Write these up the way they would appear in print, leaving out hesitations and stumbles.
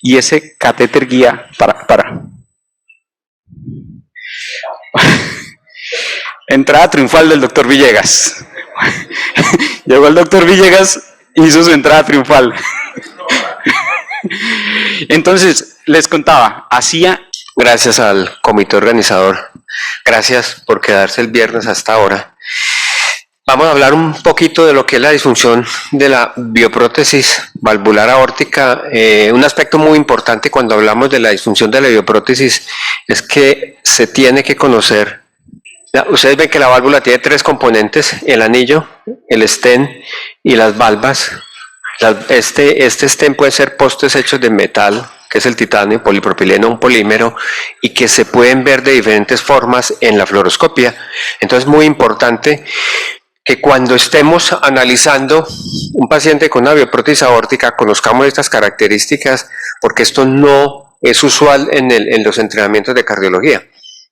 y ese catéter guía, para. Entrada triunfal del doctor Villegas. Llegó el doctor Villegas, hizo su entrada triunfal. Entonces, les contaba, hacía... Gracias al comité organizador, gracias por quedarse el viernes hasta ahora. Vamos a hablar un poquito de lo que es la disfunción de la bioprótesis valvular aórtica. Un aspecto muy importante cuando hablamos de la disfunción de la bioprótesis es que se tiene que conocer. Ustedes ven que la válvula tiene tres componentes: el anillo, el stent y las valvas. Este stent puede ser postes hechos de metal, que es el titanio, polipropileno, un polímero, y que se pueden ver de diferentes formas en la fluoroscopia. Entonces es muy importante que cuando estemos analizando un paciente con una bioprótesis aórtica conozcamos estas características, porque esto no es usual en los entrenamientos de cardiología.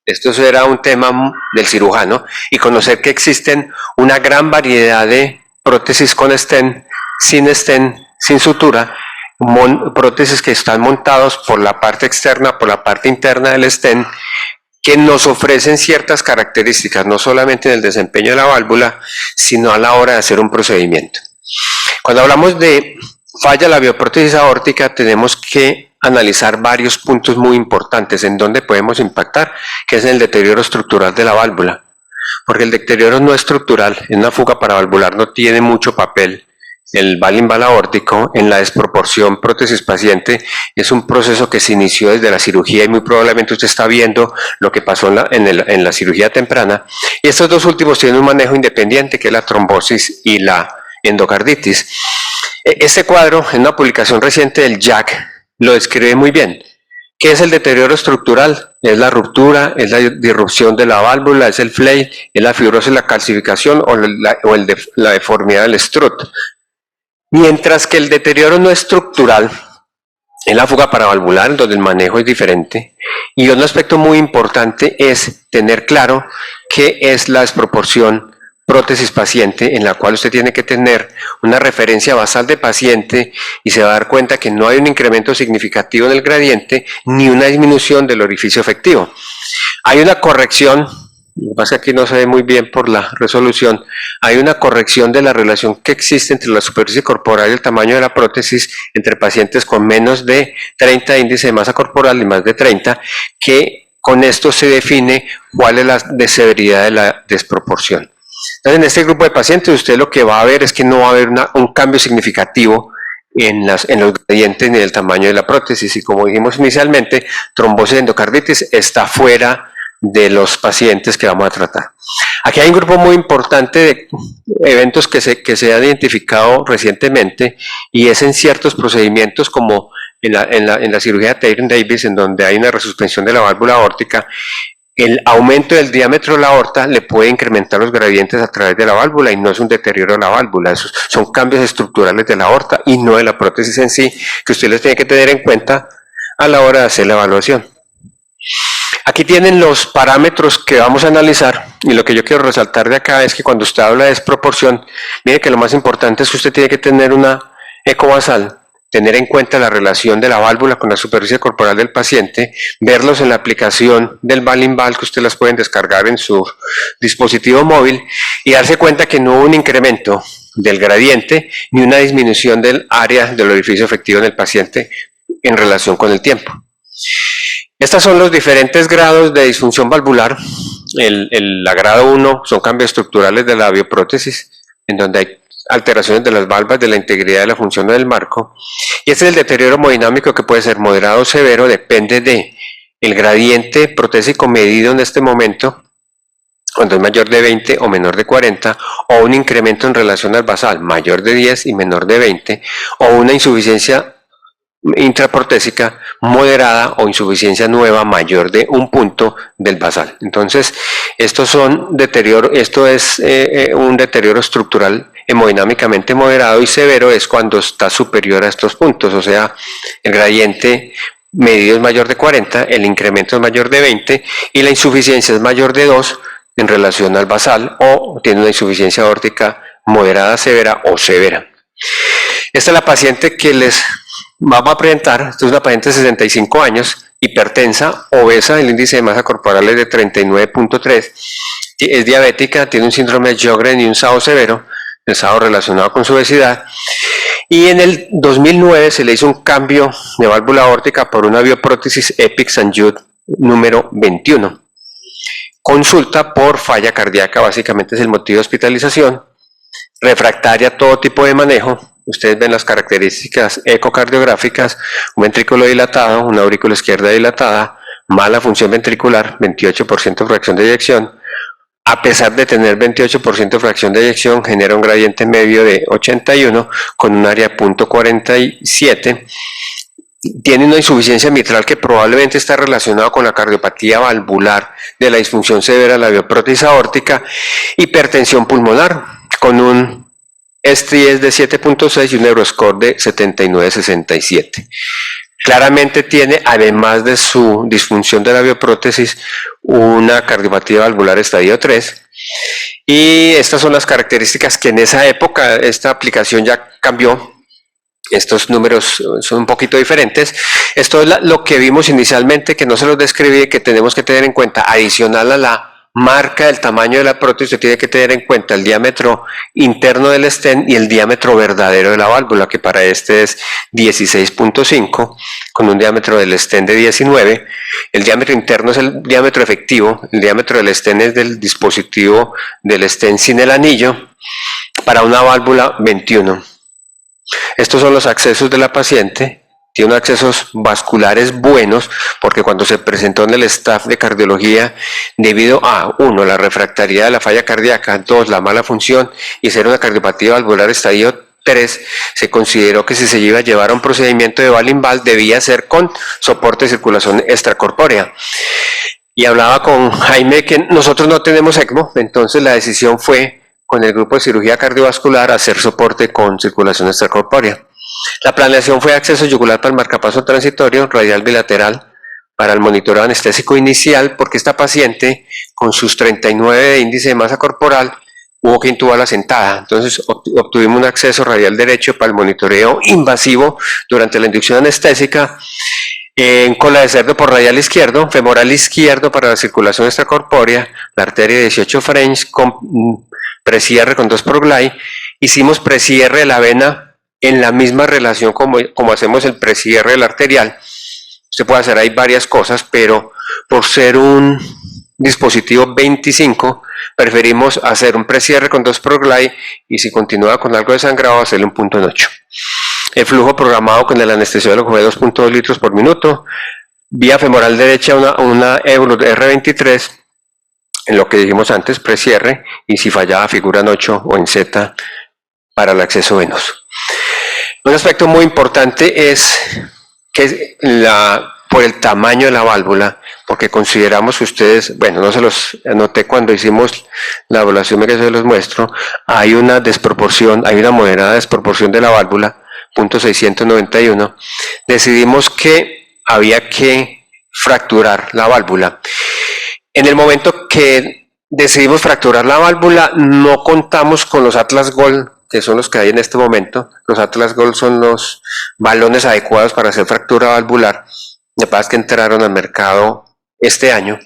Esto será un tema del cirujano, y conocer que existen una gran variedad de prótesis con stent, sin sutura, prótesis que están montados por la parte externa, por la parte interna del stent, que nos ofrecen ciertas características, no solamente en el desempeño de la válvula, sino a la hora de hacer un procedimiento. Cuando hablamos de falla de la bioprótesis aórtica, tenemos que analizar varios puntos muy importantes en donde podemos impactar, que es en el deterioro estructural de la válvula, porque el deterioro no estructural en una fuga paravalvular no tiene mucho papel. El Balimbal aórtico, en la desproporción prótesis-paciente, es un proceso que se inició desde la cirugía, y muy probablemente usted está viendo lo que pasó en la cirugía temprana. Y estos dos últimos tienen un manejo independiente, que es la trombosis y la endocarditis. Este cuadro, en una publicación reciente del JACC, lo describe muy bien. ¿Qué es el deterioro estructural? Es la ruptura, es la disrupción de la válvula, es el flail, es la fibrosis, la calcificación o la deformidad del strut. Mientras que el deterioro no estructural es la fuga paravalvular, donde el manejo es diferente. Y un aspecto muy importante es tener claro qué es la desproporción prótesis-paciente, en la cual usted tiene que tener una referencia basal de paciente, y se va a dar cuenta que no hay un incremento significativo en el gradiente ni una disminución del orificio efectivo. Hay una corrección. Lo que pasa es que aquí no se ve muy bien por la resolución. Hay una corrección de la relación que existe entre la superficie corporal y el tamaño de la prótesis entre pacientes con menos de 30 índice de masa corporal y más de 30, que con esto se define cuál es la severidad de la desproporción. Entonces, en este grupo de pacientes usted lo que va a ver es que no va a haber un cambio significativo en los gradientes ni el tamaño de la prótesis, y como dijimos inicialmente, trombosis y endocarditis está fuera de los pacientes que vamos a tratar. Aquí hay un grupo muy importante de eventos que se han identificado recientemente, y es en ciertos procedimientos como en la cirugía de Taylor Davis, en donde hay una resuspensión de la válvula aórtica. El aumento del diámetro de la aorta le puede incrementar los gradientes a través de la válvula, y no es un deterioro de la válvula, esos son cambios estructurales de la aorta y no de la prótesis en sí, que usted les tiene que tener en cuenta a la hora de hacer la evaluación. Aquí tienen los parámetros que vamos a analizar, y lo que yo quiero resaltar de acá es que cuando usted habla de desproporción, mire que lo más importante es que usted tiene que tener una eco basal, tener en cuenta la relación de la válvula con la superficie corporal del paciente, verlos en la aplicación del Balimbal, que ustedes las pueden descargar en su dispositivo móvil, y darse cuenta que no hubo un incremento del gradiente ni una disminución del área del orificio efectivo en el paciente en relación con el tiempo. Estos son los diferentes grados de disfunción valvular. La grado 1 son cambios estructurales de la bioprótesis, en donde hay alteraciones de las valvas, de la integridad de la función del marco. Y este es el deterioro hemodinámico, que puede ser moderado o severo, depende de el gradiente protésico medido en este momento, cuando es mayor de 20 o menor de 40, o un incremento en relación al basal, mayor de 10 y menor de 20, o una insuficiencia intraprotésica moderada o insuficiencia nueva mayor de 1 punto del basal. Entonces, esto es un deterioro estructural hemodinámicamente moderado, y severo es cuando está superior a estos puntos, o sea, el gradiente medido es mayor de 40, el incremento es mayor de 20 y la insuficiencia es mayor de 2 en relación al basal, o tiene una insuficiencia aórtica moderada, severa o severa. Esta es la paciente que les vamos a presentar, esto es una paciente de 65 años, hipertensa, obesa, el índice de masa corporal es de 39.3, es diabética, tiene un síndrome de Sjögren y un SAO severo, el SAO relacionado con su obesidad, y en el 2009 se le hizo un cambio de válvula aórtica por una bioprótesis EPIC St. Jude número 21. Consulta por falla cardíaca, básicamente es el motivo de hospitalización, refractaria a todo tipo de manejo. Ustedes ven las características ecocardiográficas, un ventrículo dilatado, una aurícula izquierda dilatada, mala función ventricular, 28% fracción de eyección. A pesar de tener 28% de fracción de eyección, genera un gradiente medio de 81 con un área de 0.47. Tiene una insuficiencia mitral que probablemente está relacionada con la cardiopatía valvular de la disfunción severa de la bioprótesis aórtica, hipertensión pulmonar con un STS de 7.6 y un Euroscore de 79.67. Claramente tiene, además de su disfunción de la bioprótesis, una cardiopatía valvular estadio 3. Y estas son las características que en esa época, esta aplicación ya cambió. Estos números son un poquito diferentes. Esto es lo que vimos inicialmente, que no se los describí, que tenemos que tener en cuenta. Adicional a la marca del tamaño de la prótesis, se tiene que tener en cuenta el diámetro interno del stent y el diámetro verdadero de la válvula, que para este es 16.5, con un diámetro del stent de 19. El diámetro interno es el diámetro efectivo, el diámetro del stent es del dispositivo del stent sin el anillo, para una válvula 21. Estos son los accesos de la paciente. Tiene unos accesos vasculares buenos, porque cuando se presentó en el staff de cardiología, debido a, 1, la refractariedad de la falla cardíaca, 2, la mala función y ser una cardiopatía valvular estadio 3, se consideró que si se iba a llevar a un procedimiento de Bal-in-Bal, debía ser con soporte de circulación extracorpórea. Y hablaba con Jaime que nosotros no tenemos ECMO, entonces la decisión fue, con el grupo de cirugía cardiovascular, hacer soporte con circulación extracorpórea. La planeación fue acceso yugular para el marcapaso transitorio, radial bilateral, para el monitoreo anestésico inicial, porque esta paciente, con sus 39 de índice de masa corporal, hubo que intubarla sentada. Entonces obtuvimos un acceso radial derecho para el monitoreo invasivo durante la inducción anestésica, en cola de cerdo por radial izquierdo, femoral izquierdo para la circulación extracorpórea, la arteria 18 French con precierre con 2 Proglide. Hicimos precierre de la vena en la misma relación como hacemos el precierre del arterial. Se puede hacer ahí varias cosas, pero por ser un dispositivo 25, preferimos hacer un precierre con 2 Proglide y si continúa con algo de sangrado, hacerle un punto en 8. El flujo programado con el anestesiólogo fue 2.2 litros por minuto. Vía femoral derecha una Euro R23, en lo que dijimos antes, precierre, y si fallaba figura en 8 o en Z para el acceso venoso. Un aspecto muy importante es que por el tamaño de la válvula, porque consideramos que ustedes, bueno, no se los anoté cuando hicimos la evaluación que se los muestro, hay una desproporción, hay una moderada desproporción de la válvula, .691. Decidimos que había que fracturar la válvula. En el momento que decidimos fracturar la válvula, no contamos con los Atlas Gold, que son los que hay en este momento. Los Atlas Gold son los balones adecuados para hacer fractura valvular. Lo que pasa es que entraron al mercado este año.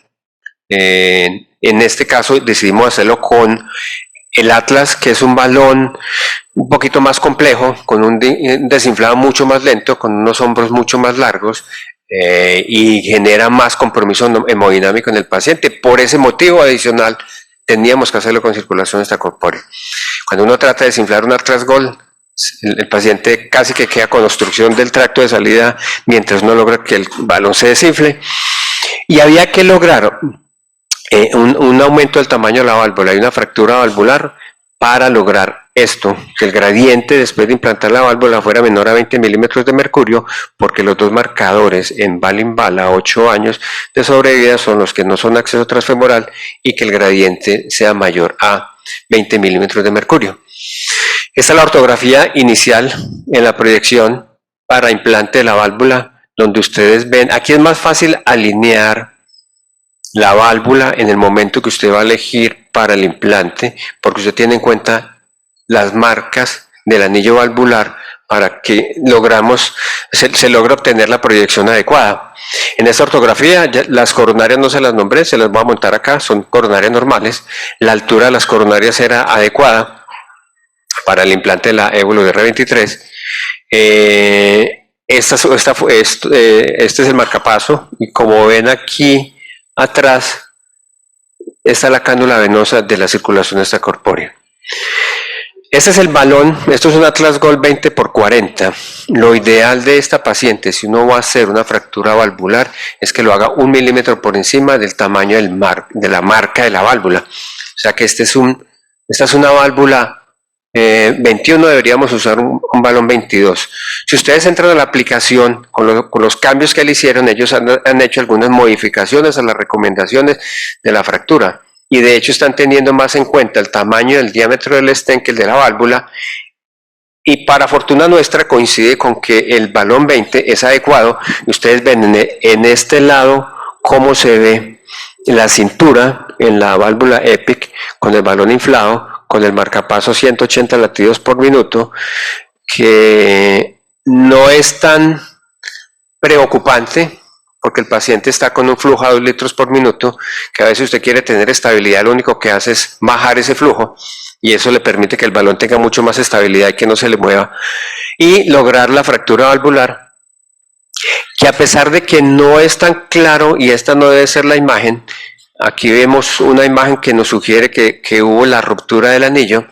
En este caso decidimos hacerlo con el Atlas, que es un balón un poquito más complejo, con un desinflado mucho más lento, con unos hombros mucho más largos, y genera más compromiso hemodinámico en el paciente. Por ese motivo adicional, teníamos que hacerlo con circulación extracorpórea. Cuando uno trata de desinflar un Atlas Gold, el paciente casi que queda con obstrucción del tracto de salida mientras no logra que el balón se desinfle. Y había que lograr un aumento del tamaño de la válvula y una fractura valvular para lograr esto, que el gradiente después de implantar la válvula fuera menor a 20 milímetros de mercurio, porque los dos marcadores en Bal-in-Bal a 8 años de sobrevida son los que no son acceso transfemoral, y que el gradiente sea mayor a 20 milímetros de mercurio. Esta es la ortografía inicial en la proyección para implante de la válvula, donde ustedes ven, aquí es más fácil alinear la válvula en el momento que usted va a elegir para el implante, porque usted tiene en cuenta las marcas del anillo valvular para que se logre obtener la proyección adecuada. En esta ortografía, las coronarias no se las nombré, se las voy a montar acá, son coronarias normales. La altura de las coronarias era adecuada para el implante de la Evolus R23. Este es el marcapaso, y como ven aquí atrás, esta es la cánula venosa de la circulación extracorpórea. Este es el balón, esto es un Atlas Gold 20×40. Lo ideal de esta paciente, si uno va a hacer una fractura valvular, es que lo haga 1 milímetro por encima del tamaño de la marca de la válvula. O sea que esta es una válvula 21, deberíamos usar un balón 22. Si ustedes entran a la aplicación con los cambios que le hicieron, ellos han hecho algunas modificaciones a las recomendaciones de la fractura. Y de hecho están teniendo más en cuenta el tamaño del diámetro del stent que el de la válvula, y para fortuna nuestra coincide con que el balón 20 es adecuado. Ustedes ven en este lado cómo se ve la cintura en la válvula EPIC con el balón inflado, con el marcapaso 180 latidos por minuto, que no es tan preocupante, porque el paciente está con un flujo a 2 litros por minuto, que a veces usted quiere tener estabilidad, lo único que hace es bajar ese flujo, y eso le permite que el balón tenga mucho más estabilidad y que no se le mueva, y lograr la fractura valvular, que a pesar de que no es tan claro, y esta no debe ser la imagen, aquí vemos una imagen que nos sugiere que hubo la ruptura del anillo,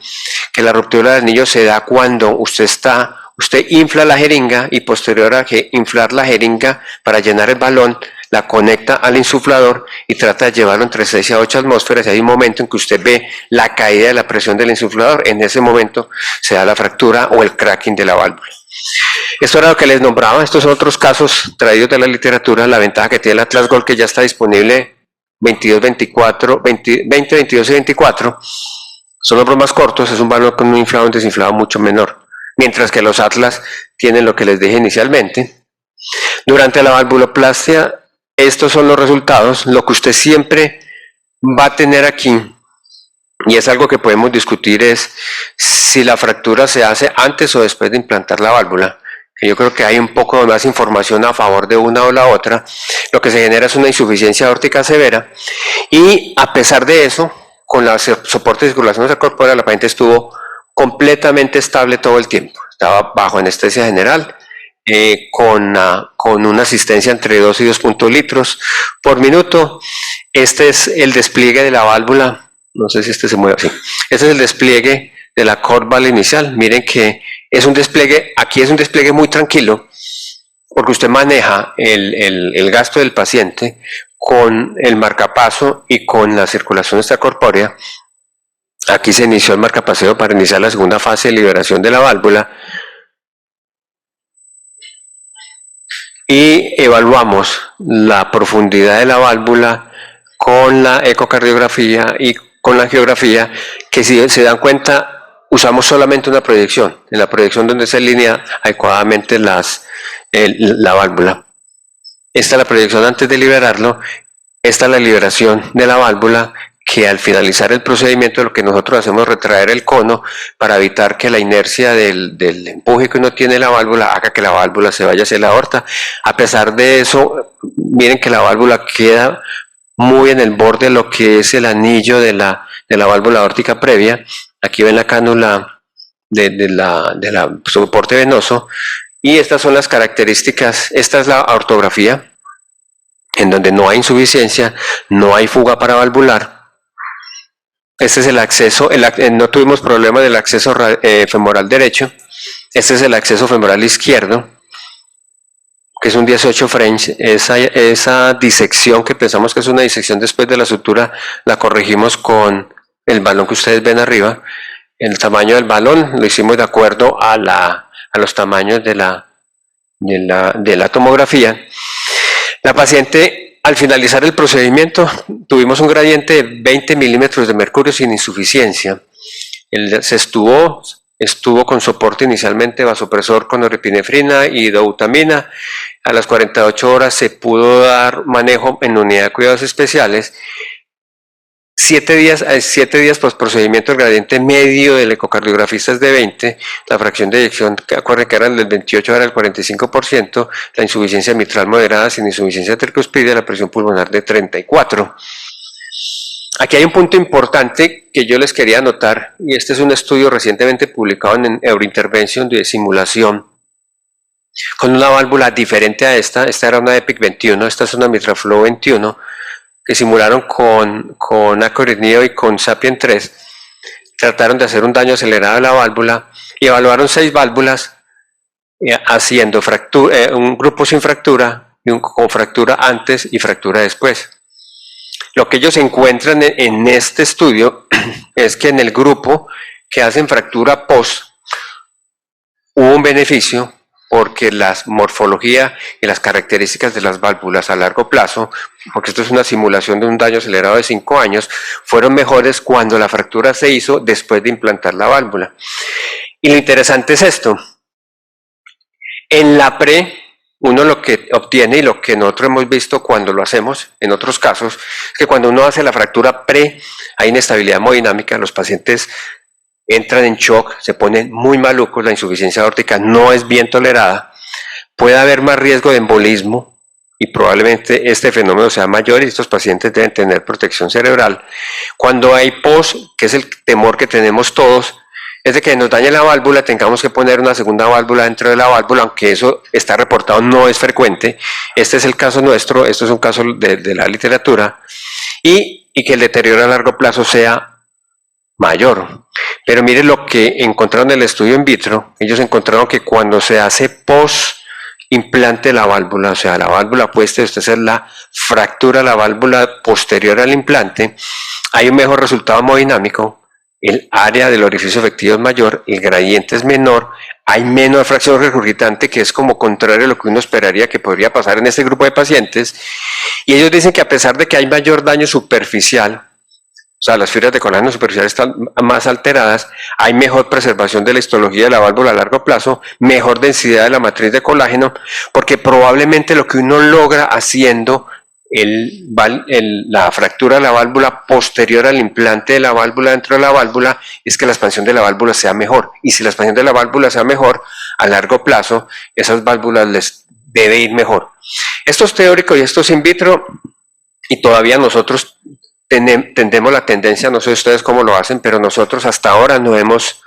que la ruptura del anillo se da cuando usted infla la jeringa, y posterior a que inflar la jeringa para llenar el balón, la conecta al insuflador y trata de llevarlo entre 6 a 8 atmósferas, y hay un momento en que usted ve la caída de la presión del insuflador. En ese momento se da la fractura o el cracking de la válvula. Esto era lo que les nombraba. Estos son otros casos traídos de la literatura. La ventaja que tiene el Atlas Gold, que ya está disponible 20, 22 y 24, son los más cortos, es un balón con un inflado y un desinflado mucho menor, mientras que los Atlas tienen lo que les dije inicialmente. Durante la valvuloplastia, estos son los resultados. Lo que usted siempre va a tener aquí, y es algo que podemos discutir, es si la fractura se hace antes o después de implantar la válvula. Yo creo que hay un poco más información a favor de una o la otra. Lo que se genera es una insuficiencia aórtica severa, y a pesar de eso, con la soporte de circulación extracorpórea, la paciente estuvo completamente estable todo el tiempo. Estaba bajo anestesia general, con una asistencia entre 2 y 2 litros por minuto. Este es el despliegue de la válvula. No sé si este se mueve así. Este es el despliegue de la cord valve inicial. Miren que es un despliegue, aquí es un despliegue muy tranquilo, porque usted maneja el gasto del paciente con el marcapaso y con la circulación extracorpórea. Aquí se inició el marcapaseo para iniciar la segunda fase de liberación de la válvula, y evaluamos la profundidad de la válvula con la ecocardiografía y con la angiografía, que si se dan cuenta usamos solamente una proyección, en la proyección donde se alinea adecuadamente la válvula. Esta es la proyección antes de liberarlo, esta es la liberación de la válvula, que al finalizar el procedimiento lo que nosotros hacemos es retraer el cono para evitar que la inercia del empuje que uno tiene en la válvula haga que la válvula se vaya hacia la aorta. A pesar de eso, miren que la válvula queda muy en el borde de lo que es el anillo de la válvula aórtica previa. Aquí ven la cánula de la soporte venoso, y estas son las características. Esta es la ortografía, en donde no hay insuficiencia, no hay fuga paravalvular. Este es el acceso, no tuvimos problema del acceso femoral derecho. Este es el acceso femoral izquierdo, que es un 18 French. Esa disección, que pensamos que es una disección después de la sutura, la corregimos con el balón que ustedes ven arriba. El tamaño del balón lo hicimos de acuerdo a los tamaños de la tomografía. La paciente, al finalizar el procedimiento, tuvimos un gradiente de 20 milímetros de mercurio sin insuficiencia. Se estuvo con soporte inicialmente vasopresor con norepinefrina y dobutamina. A las 48 horas se pudo dar manejo en unidad de cuidados especiales, 7 días post procedimiento, el gradiente medio del ecocardiografista es de 20, la fracción de eyección, acuérdense que era del 28, era el 45%, la insuficiencia mitral moderada sin insuficiencia tricuspidea, la presión pulmonar de 34. Aquí hay un punto importante que yo les quería anotar, y este es un estudio recientemente publicado en Eurointervention de simulación, con una válvula diferente a esta era una EPIC 21, esta es una MitraFlow 21, que simularon con Accurate Neo y con Sapien 3, trataron de hacer un daño acelerado a la válvula y evaluaron 6 válvulas haciendo un grupo sin fractura y un con fractura antes y fractura después. Lo que ellos encuentran en este estudio es que en el grupo que hacen fractura post hubo un beneficio porque la morfología y las características de las válvulas a largo plazo, porque esto es una simulación de un daño acelerado de 5 años, fueron mejores cuando la fractura se hizo después de implantar la válvula. Y lo interesante es esto. En la pre, uno lo que obtiene y lo que nosotros hemos visto cuando lo hacemos en otros casos, es que cuando uno hace la fractura pre, hay inestabilidad hemodinámica, los pacientes entran en shock, se ponen muy malucos, la insuficiencia aórtica no es bien tolerada, puede haber más riesgo de embolismo y probablemente este fenómeno sea mayor y estos pacientes deben tener protección cerebral. Cuando hay post, que es el temor que tenemos todos, es de que nos dañe la válvula, tengamos que poner una segunda válvula dentro de la válvula, aunque eso está reportado, no es frecuente. Este es el caso nuestro, esto es un caso de la literatura, y que el deterioro a largo plazo sea mayor. Pero mire lo que encontraron en el estudio in vitro. Ellos encontraron que cuando se hace post implante la válvula, o sea, la válvula puesta, usted hace la fractura de la válvula posterior al implante, hay un mejor resultado hemodinámico, el área del orificio efectivo es mayor, el gradiente es menor, hay menos fracción regurgitante, que es como contrario a lo que uno esperaría que podría pasar en este grupo de pacientes, y ellos dicen que a pesar de que hay mayor daño superficial, o sea, las fibras de colágeno superficiales están más alteradas, hay mejor preservación de la histología de la válvula a largo plazo, mejor densidad de la matriz de colágeno, porque probablemente lo que uno logra haciendo la fractura de la válvula posterior al implante de la válvula dentro de la válvula es que la expansión de la válvula sea mejor. Y si la expansión de la válvula sea mejor, a largo plazo, esas válvulas les debe ir mejor. Esto es teórico y esto es in vitro, y todavía nosotros tendemos la tendencia, no sé ustedes cómo lo hacen, pero nosotros hasta ahora no hemos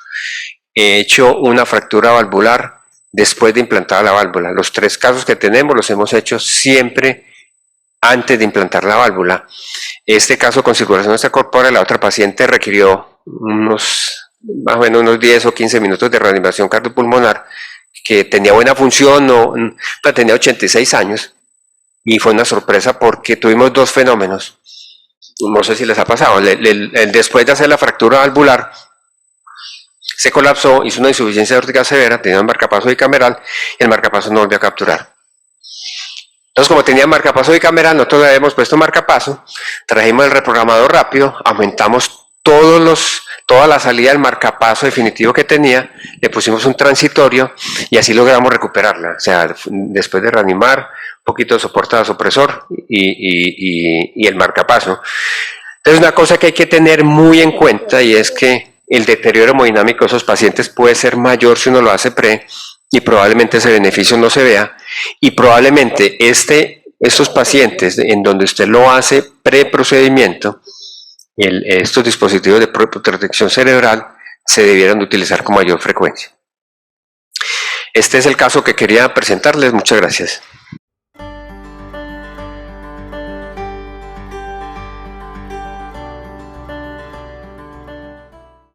hecho una fractura valvular después de implantar la válvula. Los 3 casos que tenemos los hemos hecho siempre antes de implantar la válvula. Este caso con circulación extracorpórea, la otra paciente requirió más o menos unos 10 o 15 minutos de reanimación cardiopulmonar, que tenía buena función, tenía 86 años, y fue una sorpresa porque tuvimos 2 fenómenos. No sé si les ha pasado, después de hacer la fractura valvular, se colapsó, hizo una insuficiencia aórtica severa, tenía un marcapaso bicameral y el marcapaso no volvió a capturar. Entonces, como tenía marcapaso bicameral, nosotros le habíamos puesto marcapaso, trajimos el reprogramador rápido, aumentamos toda la salida del marcapaso definitivo que tenía, le pusimos un transitorio y así logramos recuperarla. O sea, después de reanimar, un poquito de soporte vasopresor y el marcapaso. Entonces, una cosa que hay que tener muy en cuenta, y es que el deterioro hemodinámico de esos pacientes puede ser mayor si uno lo hace pre, y probablemente ese beneficio no se vea, y probablemente estos pacientes en donde usted lo hace pre-procedimiento, estos dispositivos de protección cerebral se debieran de utilizar con mayor frecuencia. Este es el caso que quería presentarles. Muchas gracias.